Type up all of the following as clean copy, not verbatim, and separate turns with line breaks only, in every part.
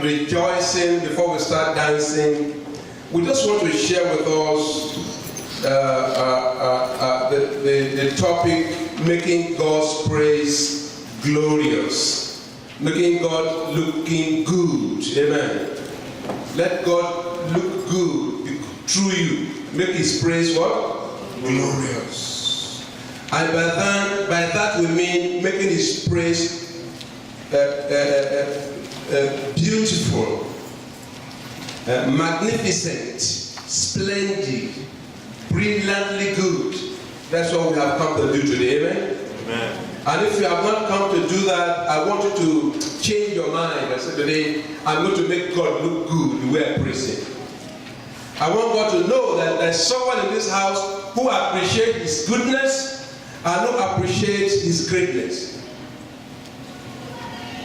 rejoicing, before we start dancing, we just want to share with us the topic, making God's praise glorious. Making God looking good. Amen. Let God look good through you. Make His praise what? Glorious. And by that we mean making His praise beautiful, magnificent, splendid, brilliantly good. That's what we have come to do today. Amen?
Amen.
And if you have not come to do that, I want you to change your mind and say today, I'm going to make God look good the way I praise Him. I want God to know that there's someone in this house who appreciates His goodness and who appreciates His greatness.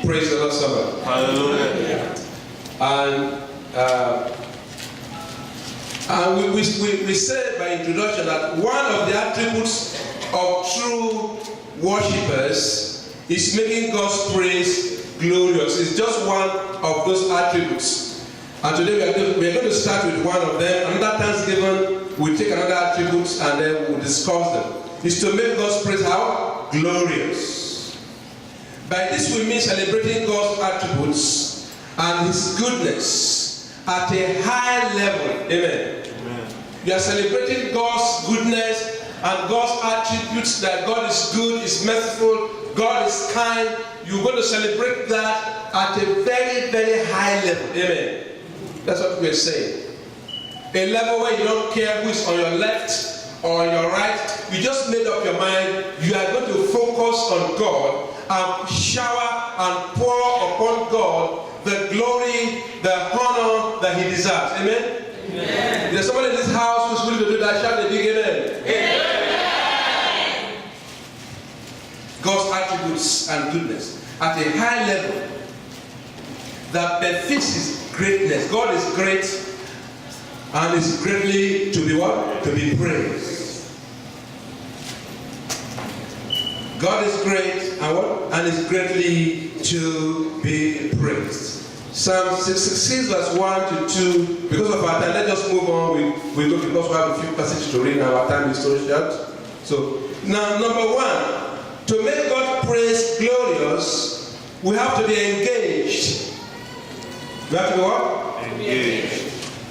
Praise the Lord, somebody.
Hallelujah.
And we said by introduction that one of the attributes of true worshippers is making God's praise glorious. It's just one of those attributes. And today we are going to start with one of them. Another Thanksgiving, we'll take another attribute and then we'll discuss them. It's to make God's praise how? Glorious. By this we mean celebrating God's attributes and His goodness at a high level. Amen.
Amen.
You are celebrating God's goodness and God's attributes, that God is good, is merciful, God is kind. You're going to celebrate that at a very, very high level. Amen. That's what we're saying. A level where you don't care who is on your left or on your right. You just made up your mind. You are going to focus on God and shower and pour upon God the glory, the honor that He deserves. Amen? Amen. There's someone in this house who's willing to do that. Shout a big amen. Amen. God's attributes and goodness at a high level that befits His greatness. God is great and is greatly to be what? To be praised. God is great and what? And is greatly to be praised. Psalm 66 verse 1 to 2. Because of our time, let's just move on. We don't, because we have a few passages to read and our time is so short. So now, number one, to make God's praise glorious, we have to be engaged. We have to be what?
Engaged.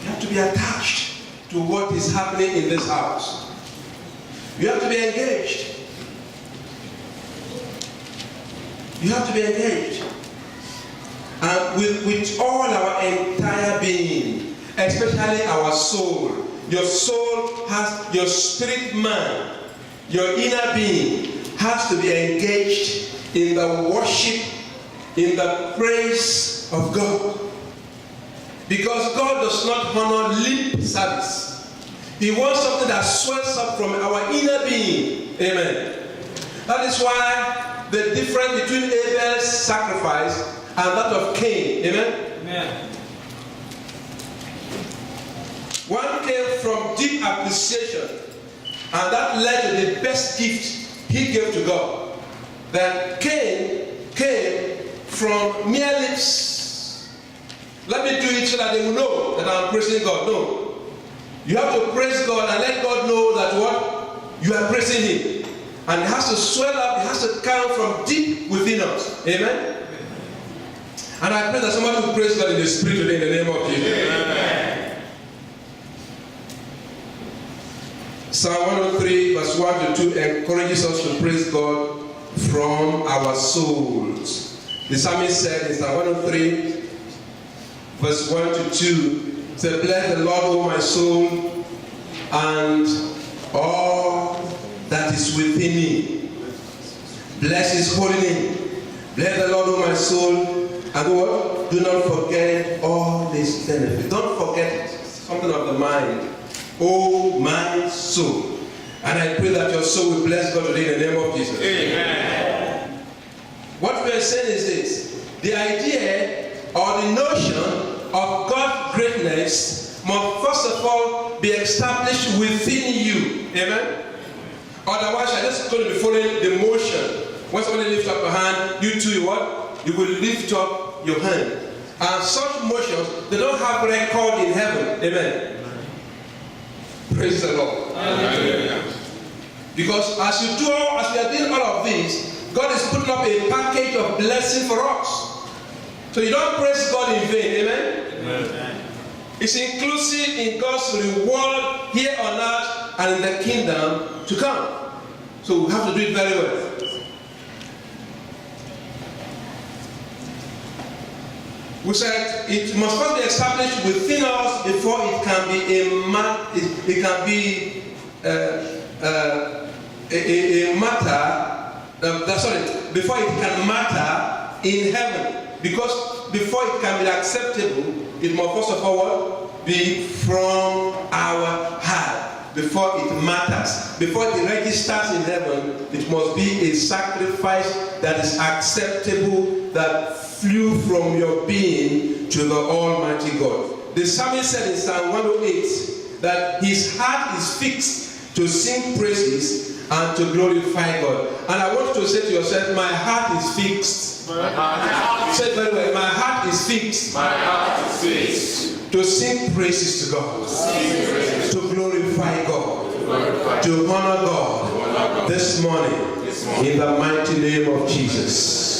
You have to be attached to what is happening in this house. You have to be engaged. You have to be engaged. And with all our entire being, especially our soul. Your soul has, your spirit man, your inner being has to be engaged in the worship, in the praise of God. Because God does not honor lip service. He wants something that swells up from our inner being. Amen. That is why the difference between Abel's sacrifice and that of Cain. Amen? Amen. One came from deep appreciation, and that led to the best gift he gave to God. Then Cain came from mere lips. Let me do it so that they will know that I'm praising God. No. You have to praise God and let God know that what? You are praising Him. And it has to swell up, it has to come from deep within us. Amen? And I pray that somebody will praise God in the Spirit today in the name of Jesus. Amen. Psalm 103 verse 1 to 2 encourages us to praise God from our souls. The psalmist said in Psalm 103 verse 1 to 2, said, bless the Lord, O my soul, and all that is within me. Bless His holy name. Bless the Lord, O my soul, and what? Do not forget all His benefits. Don't forget it. Something of the mind. Oh, my soul. And I pray that your soul will bless God today in the name of Jesus. Amen. What we are saying is this. The idea or the notion of God's greatness must first of all be established within you. Amen? Otherwise, you're just going to be following the motion. When somebody lifts up your hand, you too, what? You will lift up your hand. And such motions, they don't have record in heaven. Amen. Praise the Lord. Amen. Because as we are doing all of this, God is putting up a package of blessing for us. So you don't praise God in vain. Amen. Amen. It's inclusive in God's reward here on earth and in the kingdom to come. So we have to do it very well. We said it must first be established within us before it can be a matter. Before it can matter in heaven. Because before it can be acceptable, it must first of all be from our heart. Before it matters, before it registers in heaven, it must be a sacrifice that is acceptable, that flew from your being to the Almighty God. The psalmist said in Psalm 108 that his heart is fixed to sing praises and to glorify God. And I want you to say to yourself, my heart is fixed. My heart is fixed. Say it very well. My heart is fixed. My heart is fixed. To sing praises to God. To glorify God. To honor God this morning. In the mighty name of Jesus.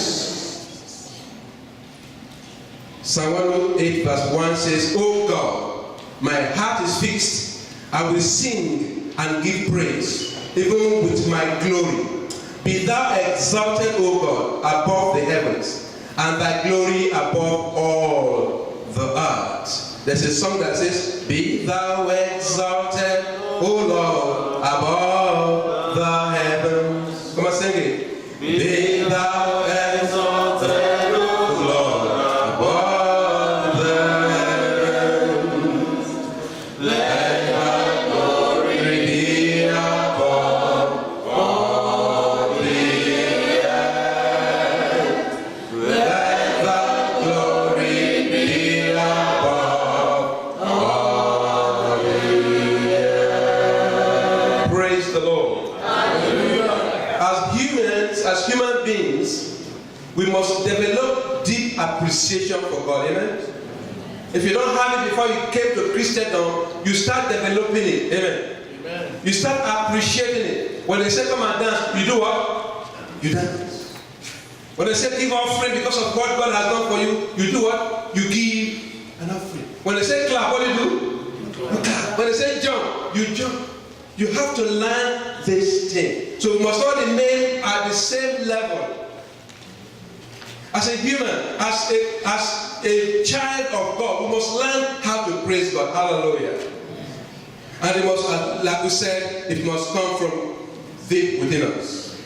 Psalm 108 verse 1 says, O God, my heart is fixed. I will sing and give praise, even with my glory. Be thou exalted, O God, above the heavens, and thy glory above all the earth. There's a song that says, be thou exalted, O Lord, above the heavens. Come on, sing it. Be thou exalted, O Lord, above the heavens. Let thy glory be above all the earth. Let thy glory be above all the earth. Praise the Lord. As human beings, we must develop deep appreciation for God. Amen. If you don't have it before you came to Christendom, you start developing it. Amen. Amen. You start appreciating it. When they say come and dance, you do what? You dance. When they say give offering because of what God has done for you, you do what? You give an offering. When they say clap, what do? You clap. When they say jump, you jump. You have to learn this thing. So we must all remain at the same level. As a human, as a child of God, we must learn how to praise God. Hallelujah. And it must, like we said, it must come from deep within us.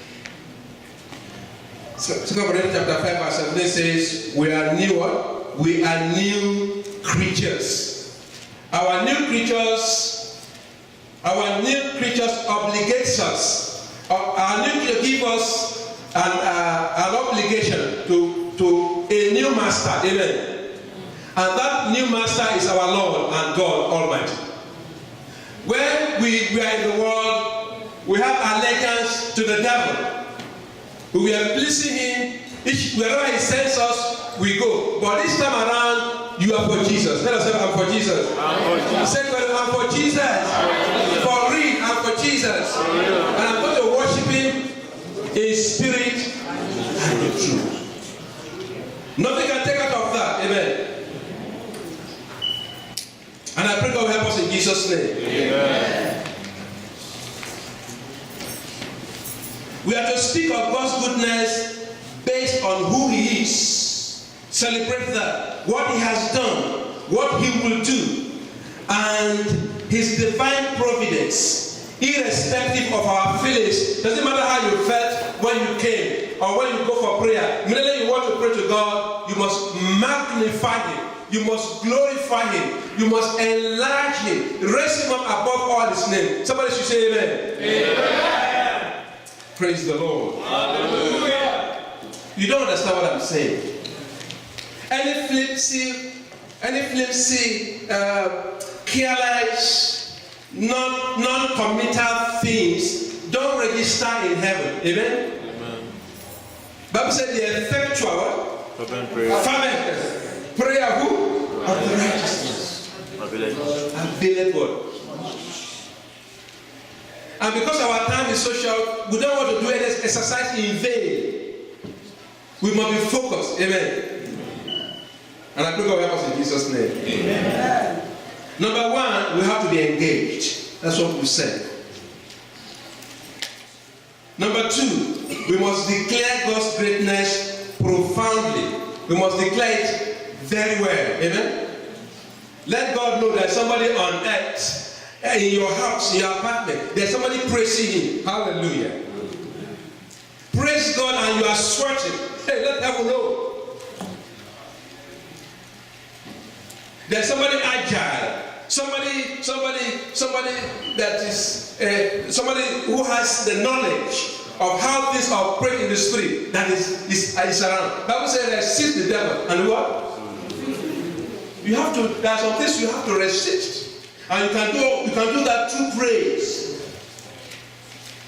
So 2 Corinthians chapter 5 verse 17 says, we are new what? We are new creatures. Our new creatures obligates us. Our new creature gives us an obligation to a new master. Amen. And that new master is our Lord and God Almighty. When we are in the world, we have allegiance to the devil. We are pleasing him. Wherever he sends us, we go. But this time around, you are for Jesus. Let us say, I'm for Jesus. Say, I'm for Jesus. For real, I'm for Jesus. And I'm going to worship him in spirit and in truth. Nothing can take out of that. Amen. And I pray God will help us in Jesus' name. Amen. We are to speak of God's goodness based on who he is. Celebrate that. What he has done. What he will do. And his divine providence. Irrespective of our feelings. Doesn't matter how you felt when you came. Or when you go for prayer. Immediately you want to pray to God. You must magnify him. You must glorify him. You must enlarge him. Raise him up above all his name. Somebody should say amen. Amen. Praise the Lord. Hallelujah. You don't understand what I'm saying. Any flimsy, careless, non-committal things don't register in heaven. Amen? Amen. Bible said the effectual fervent Prayer who? Of the righteousness. Availeth what? And because our time is so short, we don't want to do any exercise in vain. We must be focused. Amen. And I pray God help us in Jesus' name. Amen. Number one, we have to be engaged. That's what we said. Number two, we must declare God's greatness profoundly. We must declare it very well. Amen. Let God know there's somebody on earth, in your house, in your apartment. There's somebody praising Him. Hallelujah. Praise God and you are sweating. Hey, let heaven know. There's somebody agile. Somebody that is somebody who has the knowledge of how things operate in the spirit that is around. The Bible says resist the devil and what? You have to. There are some things you have to resist, and you can do that through praise.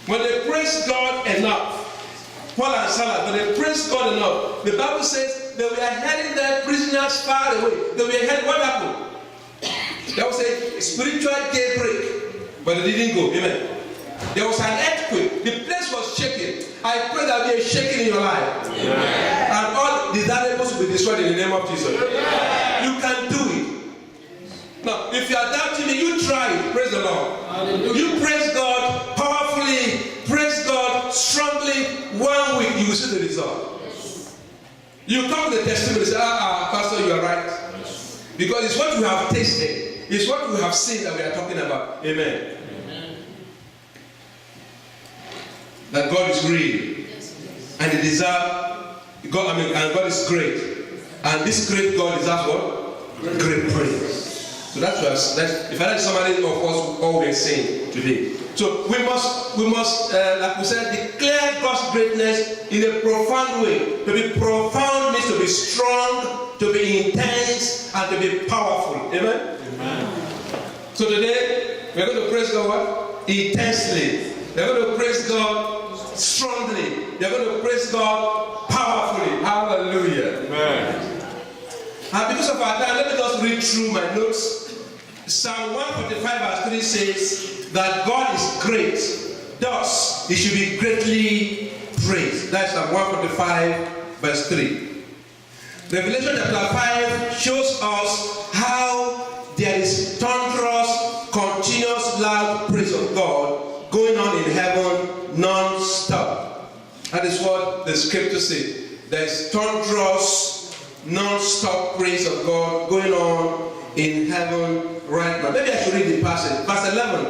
When they praise God enough, Paul and Silas, when they praise God enough, the Bible says they were heading their prisoners far away. They were heading. What happened? There was a spiritual daybreak, but they didn't go. Amen. There was an earthquake. The place was shaking. I pray that there be a shaking in your life. Yeah. And all desirables will be destroyed in the name of Jesus. Yeah. You can do it. Now, if you are doubting me, you try it. Praise the Lord. Hallelujah. You praise God powerfully, praise God strongly. 1 week, you will see the result. Yes. You come with the testimony and say, Pastor, you are right. Because it's what we have tasted. It's what we have seen that we are talking about. Amen. Amen. That God is real. And He deserves God, and God is great. And this great God deserves what? Great praise. So that's if I let somebody of us always saying today. So we must, like we said, declare God's greatness in a profound way. To be profound means to be strong, to be intense, and to be powerful. Amen? Amen. So today, we're going to praise God what? Intensely. We're going to praise God strongly. We're going to praise God powerfully. Hallelujah. Amen. And because of our time, let me just read through my notes. Psalm 145 verse 3 says that God is great. Thus, He should be greatly praised. That's Psalm 145 verse 3. Revelation chapter 5 shows us how there is thunderous, continuous, loud praise of God going on in heaven non-stop. That is what the scripture says. There is thunderous, non-stop praise of God going on in heaven right now. Maybe I should read the passage. Verse 11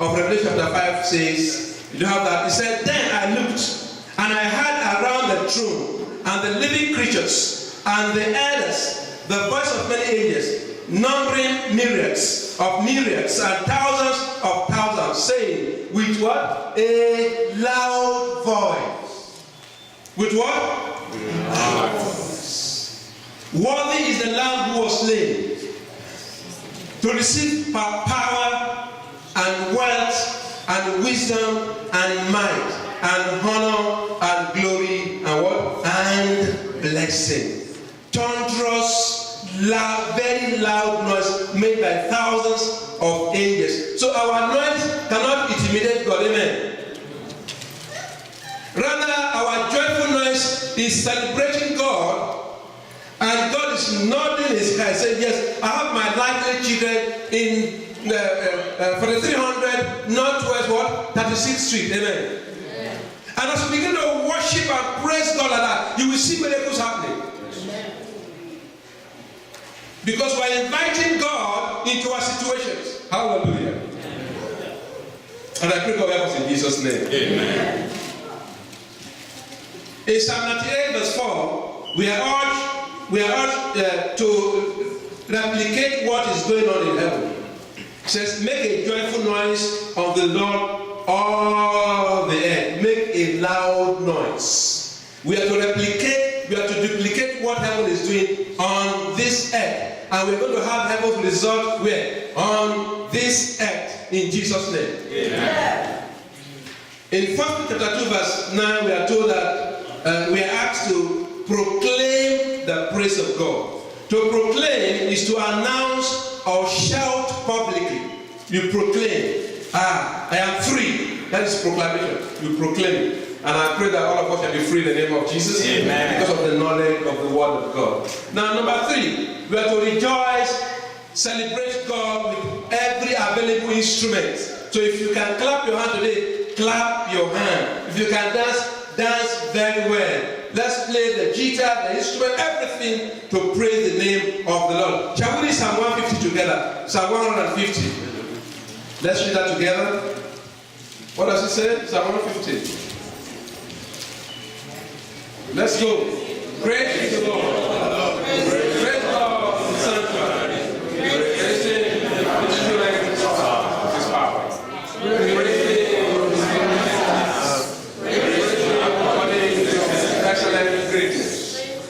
of Revelation chapter 5 says, you have that. It said, then I looked, and I heard around the throne, and the living creatures, and the elders, the voice of many angels, numbering myriads and thousands of thousands, saying, with what? A loud voice. With what? Loud voice. Worthy is the Lamb who was slain to receive power and wealth and wisdom and might and honor and glory and what? And blessing. Thunderous, loud, very loud noise made by thousands of angels. So our noise cannot intimidate God. Amen. Rather, our joyful noise is celebrating God. And God is nodding His head, saying, yes, I have my likely children in for the 300 Northwest what? 36th Street. Amen. Amen. And as we begin to worship and praise God like that, you will see miracles happening. Amen. Because we're inviting God into our situations. Hallelujah. Amen. And I pray God help us in Jesus' name. Amen. In Psalm 98 verse 4, we are urged to replicate what is going on in heaven. It says, make a joyful noise of the Lord, all the earth. Make a loud noise. We are to duplicate what heaven is doing on this earth. And we're going to have heaven's result where? On this earth. In Jesus' name. Amen. In 1 chapter 2 verse 9, we are told that we are asked to proclaim the praise of God. To proclaim is to announce or shout publicly. You proclaim, I am free. That is proclamation. You proclaim it. And I pray that all of us shall be free in the name of Jesus. Amen. Because of the knowledge of the word of God. Now, number 3, we are to rejoice, celebrate God with every available instrument. So if you can clap your hand today, clap your hand. If you can dance, dance very well. Let's play the guitar, the instrument, everything to praise the name of the Lord. Shall we read Psalm 150 together? Psalm 150. Let's read that together. What does it say? Psalm 150. Let's go. Praise the Lord. Praise God in the sanctuary. Praise Him in the instrument of His power. Praise Him according to His excellent greatness.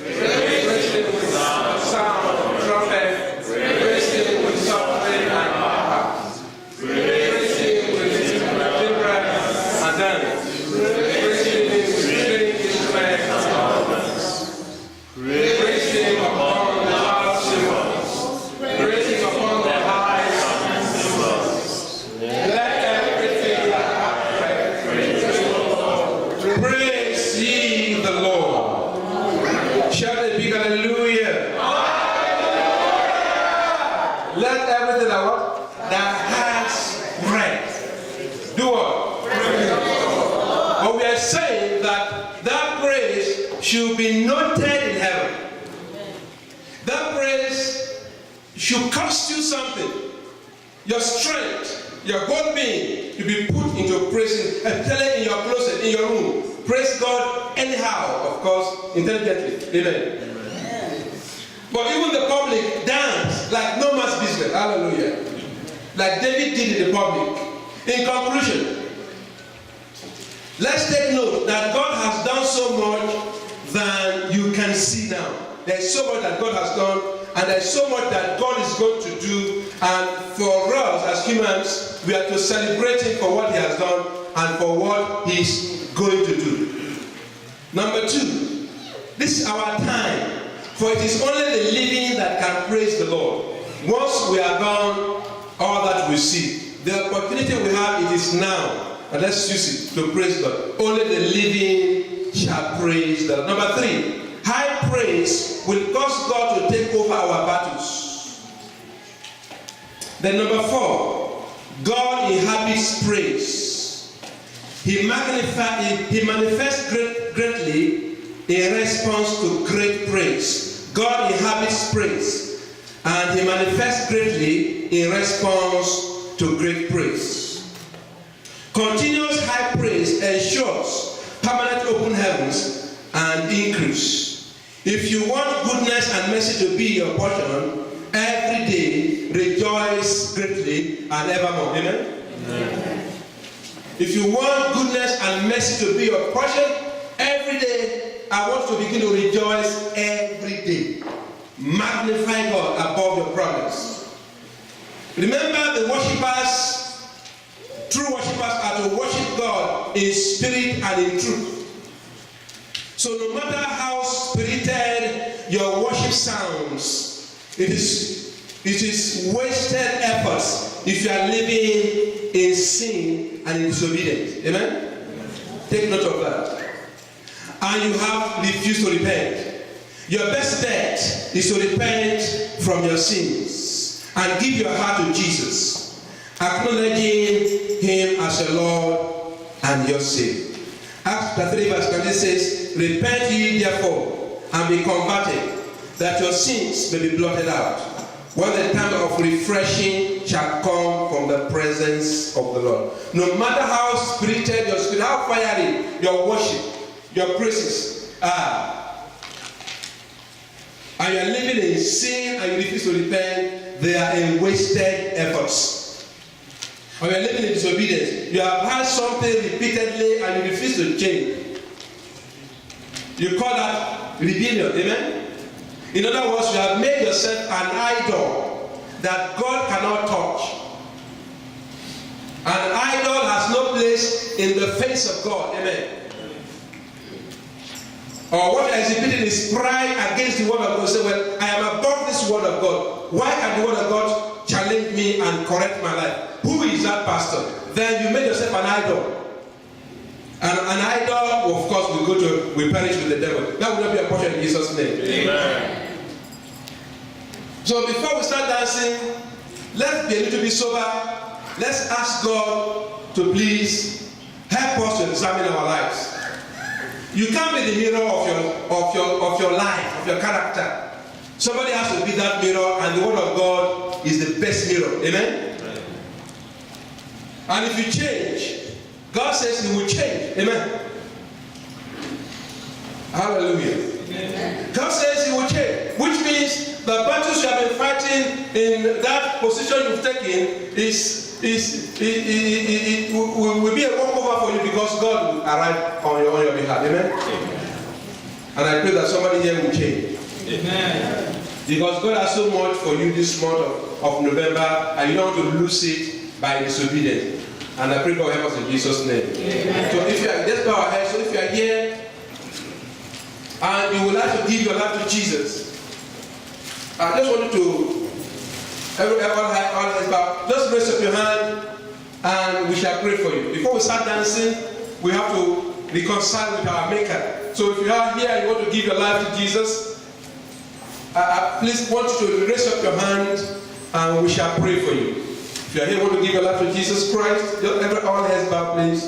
Praise Him with sound of trumpet. Praise Him with suffering and harp. Praise Him with timbrel and dance. Praise Him with string instruments. Praise Him upon the loud cymbals. Praise Him upon the high cymbals. Let everything that hath breath praise the Lord. Praise ye the Lord. Shout a big hallelujah. Let everything that has breath do what? But we are saying that praise should be noted in heaven. That praise should cost you something. Your strength, your whole being, to be put into praising, especially in your closet, in your room. Praise God anyhow, of course, intelligently. Amen. But even the public dance like no man's business. Hallelujah. Like David did in the public. In conclusion, let's take note that God has done so much than you can see now. There's so much that God has done, and there's so much that God is going to do. And for us as humans, we are to celebrate Him for what He has done and for what He's going to do. Number 2, this is our time, for it is only the living that can praise the Lord. Once we are gone, all that we see. The opportunity we have, it is now. And let's use it to praise God. Only the living shall praise the Lord. Number 3, high praise will cause God to take over our battles. Then number 4, God inhabits praise. He manifests greatly in response to great praise. God inhabits praise, and He manifests greatly in response to great praise. Continuous high praise ensures permanent open heavens and increase. If you want goodness and mercy to be your portion, every day rejoice greatly and evermore. Amen? Amen. If you want goodness and mercy to be your portion, every day I want to begin to rejoice every day. Magnify God above your problems. Remember, the worshippers, true worshippers, are to worship God in spirit and in truth. So no matter how spirited your worship sounds, it is wasted efforts if you are living in sin and in disobedience. Amen? Take note of that. And you have refused to repent. Your best bet is to repent from your sins and give your heart to Jesus, acknowledging Him as your Lord and your Savior. Acts 3 verse 20 says, repent ye therefore and be converted, that your sins may be blotted out, when the time of refreshing shall come from the presence of the Lord. No matter how spirited your spirit, how fiery your worship, your praises are, and you are living in sin and you refuse to repent, they are in wasted efforts. Or you are living in disobedience. You have had something repeatedly and you refuse to change. You call that rebellion. Amen? In other words, you have made yourself an idol that God cannot touch. An idol has no place in the face of God. Amen? or what you are exhibiting is pride against the word of God, say, well, I am above this word of God. Why can the word of God challenge me and correct my life? Who is that pastor? Then you make yourself an idol. And an idol, of course, will perish with the devil. That will not be a portion in Jesus' name.
Amen.
So before we start dancing, let's be a little bit sober. Let's ask God to please help us to examine our lives. You can't be the mirror of your life, of your character. Somebody has to be that mirror, and the word of God is the best mirror. Amen? Amen. And if you change, God says He will change. Amen. Hallelujah. Amen. God says He will change, which means the battles you have been fighting in that position you've taken will be a walkover for you, because God will arrive on your behalf. Amen. Amen. And I pray that somebody here will change. Amen. Because God has so much for you this month of November, and you don't want to lose it by disobedience. And I pray God help us in Jesus' name. Amen. So if you are, let's bow our heads. So if you are here and you would like to give your life to Jesus, I just want you to, everyone, just raise up your hand and we shall pray for you. Before we start dancing, we have to reconcile with our Maker. So if you are here and you want to give your life to Jesus, please want you to raise up your hand and we shall pray for you. If you are here and want to give your life to Jesus Christ, all heads bowed, please.